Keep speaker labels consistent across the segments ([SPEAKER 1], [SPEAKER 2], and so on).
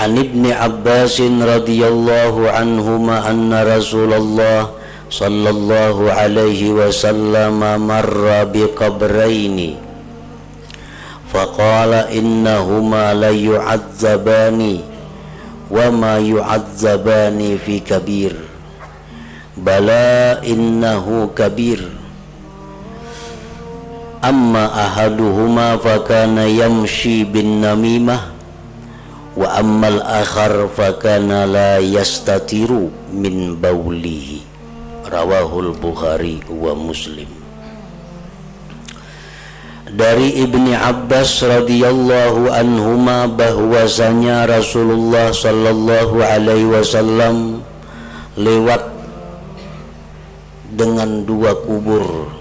[SPEAKER 1] An Ibni Abbas radhiyallahu anhuma anna Rasulullah sallallahu alaihi wasallam marra biqabraini faqala innahuma la yu'adzabani wa ma yu'adzabani fi kabir bala innahu kabir amma ahaduhuma fakana yamshi bin namimah wa ammal akhar fakana la yastatiru min baulihi. Rawahul Bukhari wa Muslim. Dari Ibni Abbas radhiyallahu anhuma bahwasanya Rasulullah sallallahu alaihi wasallam lewat dengan dua kubur.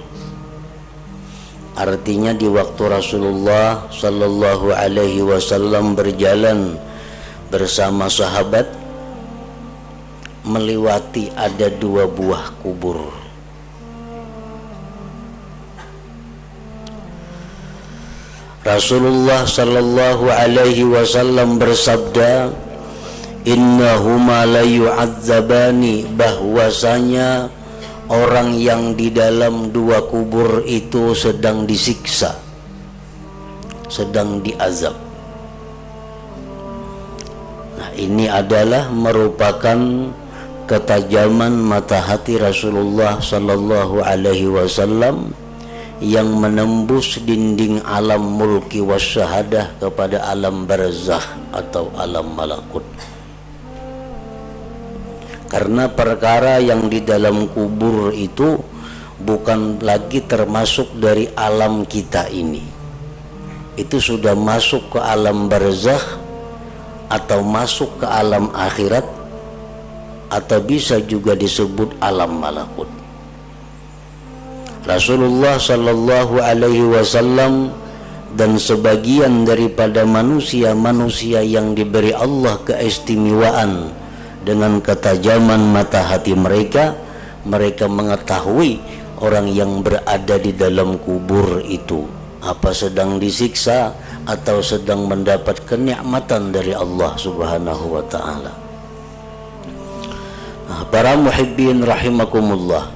[SPEAKER 1] Artinya di waktu Rasulullah sallallahu alaihi wasallam berjalan bersama sahabat melewati ada dua buah kubur. Rasulullah sallallahu alaihi wasallam bersabda, innahuma la yu'adzabani, bahwasanya orang yang di dalam dua kubur itu sedang disiksa, sedang diazab. Nah, ini adalah merupakan ketajaman mata hati Rasulullah sallallahu alaihi wasallam yang menembus dinding alam mulki wasyahadah kepada alam barzakh atau alam malakut. Karena perkara yang di dalam kubur itu bukan lagi termasuk dari alam kita ini. Itu sudah masuk ke alam barzakh atau masuk ke alam akhirat, atau bisa juga disebut alam malakut. Rasulullah sallallahu alaihi wasallam dan sebagian daripada manusia-manusia yang diberi Allah keistimewaan dengan ketajaman mata hati mereka, mereka mengetahui orang yang berada di dalam kubur itu apa sedang disiksa atau sedang mendapat kenikmatan dari Allah Subhanahu wa taala. Nah, para muhibbin rahimakumullah,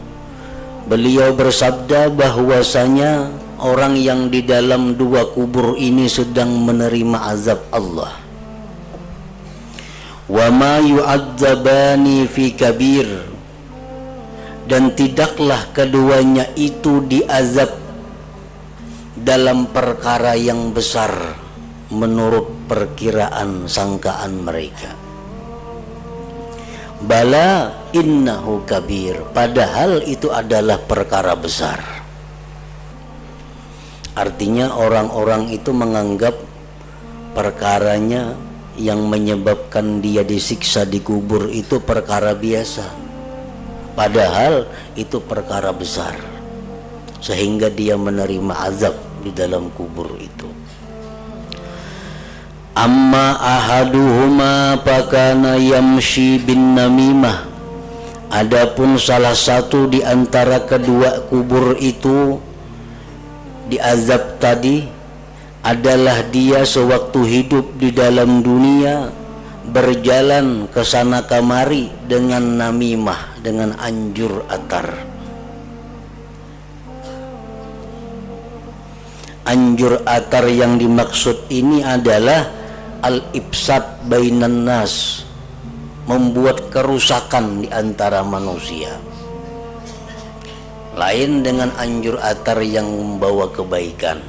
[SPEAKER 1] beliau bersabda bahwasanya orang yang di dalam dua kubur ini sedang menerima azab Allah. Wa ma yu'adzabani fi kabir, dan tidaklah keduanya itu diazab dalam perkara yang besar menurut perkiraan sangkaan mereka. Bala innahu kabir, padahal itu adalah perkara besar. Artinya orang-orang itu menganggap perkaranya yang menyebabkan dia disiksa di kubur itu perkara biasa, padahal itu perkara besar, sehingga dia menerima azab di dalam kubur itu. Amma ahaduhuma fakana yamshi bin namimah, adapun salah satu di antara kedua kubur itu diazab tadi adalah dia sewaktu hidup di dalam dunia berjalan ke sana kemari dengan namimah, dengan anjur atar. Anjur atar yang dimaksud ini adalah al-ifsad bainan nas, membuat kerusakan di antara manusia. Lain dengan anjur atar yang membawa kebaikan.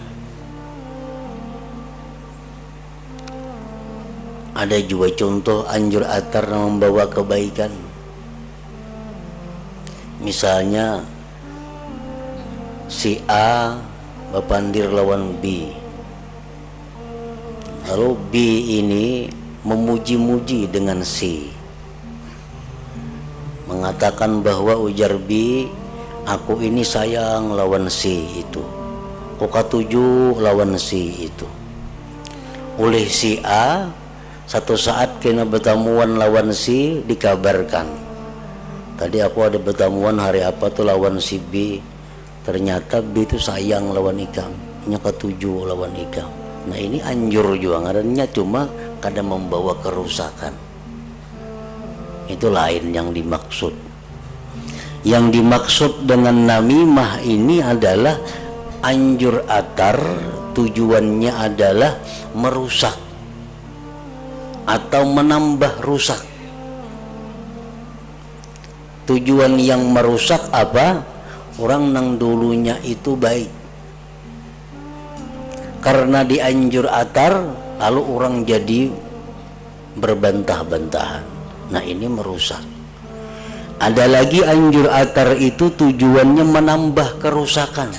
[SPEAKER 1] Ada juga contoh anjur atar yang membawa kebaikan. Misalnya si A berpandir lawan B, lalu B ini memuji-muji dengan C, mengatakan bahwa ujar B, aku ini sayang lawan C itu, aku katuju lawan C itu. Oleh si A, satu saat kena bertemuan lawan si dikabarkan, tadi aku ada bertemuan hari apa tuh lawan si B, ternyata B itu sayang lawan ikam, nya ketujuh lawan ikam. Nah ini anjur juga ngarannya, cuma kadang membawa kerusakan. Itu lain yang dimaksud. Yang dimaksud dengan namimah ini adalah anjur atar, tujuannya adalah merusak atau menambah rusak. Tujuan yang merusak apa? Orang nang dulunya itu baik, karena dianjur atar lalu orang jadi berbantah-bantahan. Nah ini merusak. Ada lagi anjur atar itu tujuannya menambah kerusakan.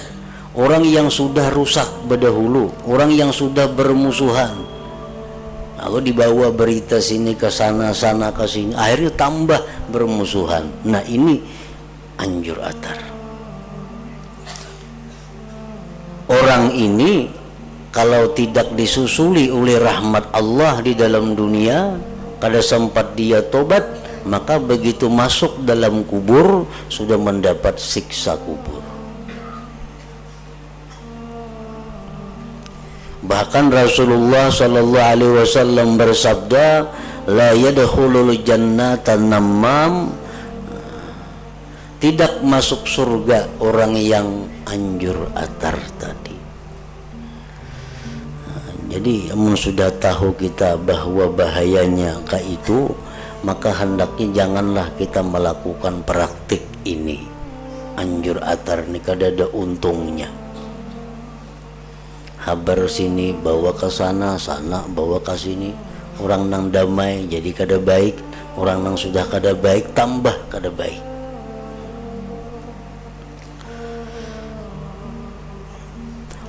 [SPEAKER 1] Orang yang sudah rusak berdahulu, orang yang sudah bermusuhan, lalu dibawa berita sini ke sana, sana ke sini, akhirnya tambah bermusuhan. Nah ini anjur atar. Orang ini kalau tidak disusuli oleh rahmat Allah di dalam dunia, kada sempat dia tobat, maka begitu masuk dalam kubur sudah mendapat siksa kubur. Bahkan Rasulullah sallallahu alaihi wasallam bersabda, la yadkhulul jannata namam, tidak masuk surga orang yang anjur atar tadi. Jadi amun sudah tahu kita bahwa bahayanya kayak itu, maka hendaknya janganlah kita melakukan praktik ini. Anjur atar ini kada ada untungnya. Habar sini bawa ke sana, sana bawa ke sini. Orang nang damai jadi kada baik, orang nang sudah kada baik tambah kada baik.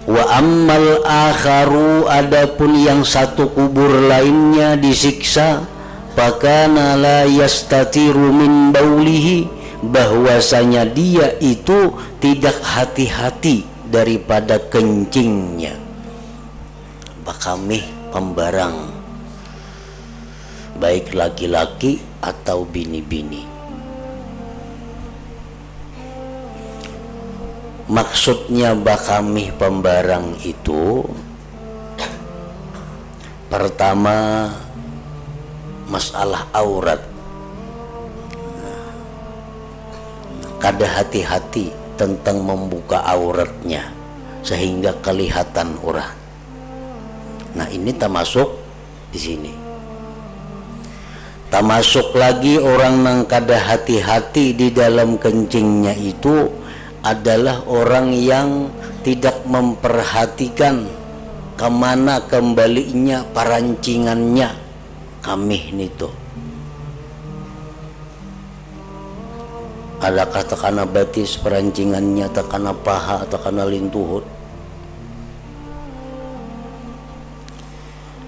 [SPEAKER 1] Wa ammal akharu, adapun yang satu kubur lainnya disiksa, fakana la yastatiru min baulihi, bahwasanya dia itu tidak hati-hati daripada kencingnya. Bakamih pembarang, baik laki-laki atau bini-bini. Maksudnya bakamih pembarang itu, pertama masalah aurat. Kada hati-hati tentang membuka auratnya sehingga kelihatan orang. Nah ini termasuk di sini. Termasuk lagi orang yang kada hati-hati di dalam kencingnya itu adalah orang yang tidak memperhatikan kemana kembalinya parancingannya kamih nito. Adakah tekana batis perancingannya, tekana paha, tekana lintuhut.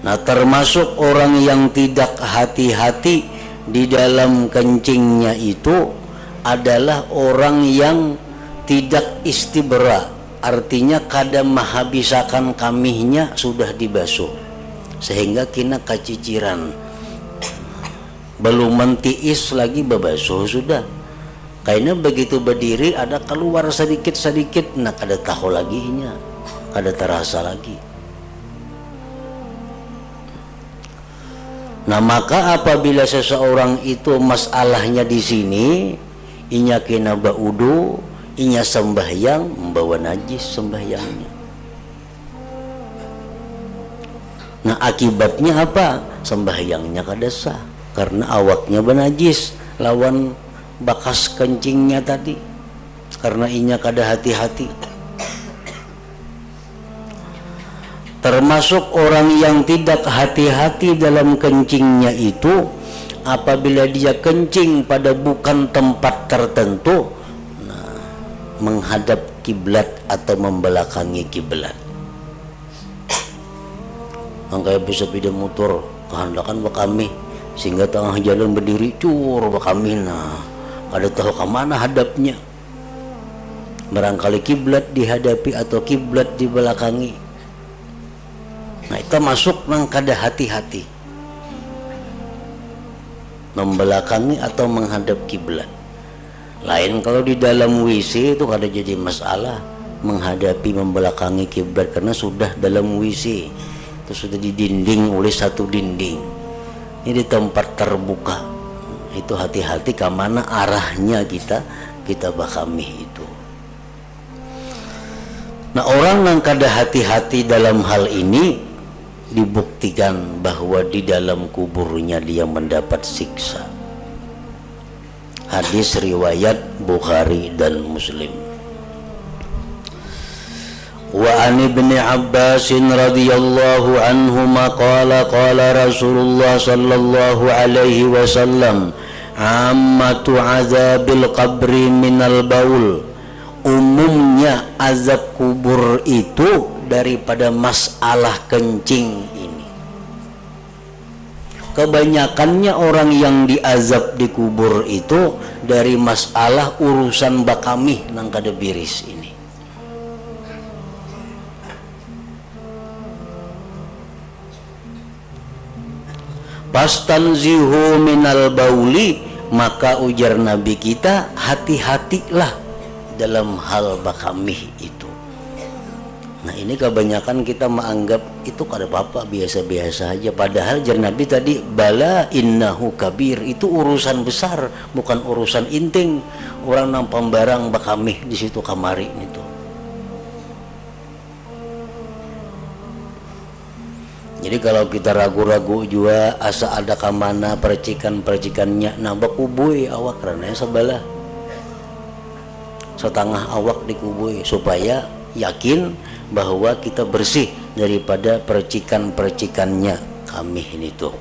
[SPEAKER 1] Nah termasuk orang yang tidak hati-hati di dalam kencingnya itu adalah orang yang tidak istibra, artinya kada menghabiskan kamihnya sudah dibasuh sehingga kena kaciciran, belum mentiis lagi bebasuh sudah. Kayaknya begitu berdiri ada keluar sedikit-sedikit, nah kada tahu laginya, kada terasa lagi. Nah maka apabila seseorang itu masalahnya di sini, inya kena baudu, inya sembahyang membawa najis sembahyangnya. Nah akibatnya apa? Sembahyangnya kada sah karena awaknya benajis lawan bakas kencingnya tadi, karena inya kada hati-hati. Termasuk orang yang tidak hati-hati dalam kencingnya itu, apabila dia kencing pada bukan tempat tertentu, nah, menghadap kiblat atau membelakangi kiblat. Makanya bisa pindah motor kehendakan bakami sehingga tengah jalan berdiri cur bakami, nah kada tahu ke mana hadapnya. Barangkali kiblat dihadapi atau kiblat dibelakangi. Nah itu masuk nang kada hati-hati, membelakangi atau menghadap kiblat. Lain kalau di dalam WC itu kada jadi masalah menghadapi membelakangi kiblat karena sudah dalam WC. itu sudah didinding oleh satu dinding. Ini di tempat terbuka. Itu hati-hati ke mana arahnya kita bakami itu. Nah, orang yang kada hati-hati dalam hal ini dibuktikan bahwa di dalam kuburnya dia mendapat siksa. Hadis riwayat Bukhari dan Muslim. Wa an Ibnu Abbas radhiyallahu anhuma qala Rasulullah sallallahu alaihi wasallam ammatu azabil qabri minal baul. Umumnya azab kubur itu daripada masalah kencing ini. Kebanyakannya orang yang diazab di kubur itu dari masalah urusan bakamih nang kada biris ini. Pastanzihu minal bauli, maka ujar Nabi kita, hati-hatilah dalam hal bakamih itu. Nah, ini kebanyakan kita menganggap itu kada apa-apa, biasa-biasa aja. Padahal jar Nabi tadi, bala innahu kabir, itu urusan besar, bukan urusan inting. Orang nang pembarang bakamih di situ kamari itu. Jadi kalau kita ragu-ragu juga asa ada kamana percikan-percikannya nambah kubui awak karena sebelah setengah awak dikubui supaya yakin bahwa kita bersih daripada percikan-percikannya kami ini tuh.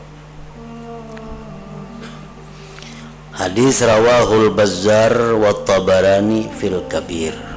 [SPEAKER 1] Hadis rawahul Bazzar wa Tabarani fil Kabir.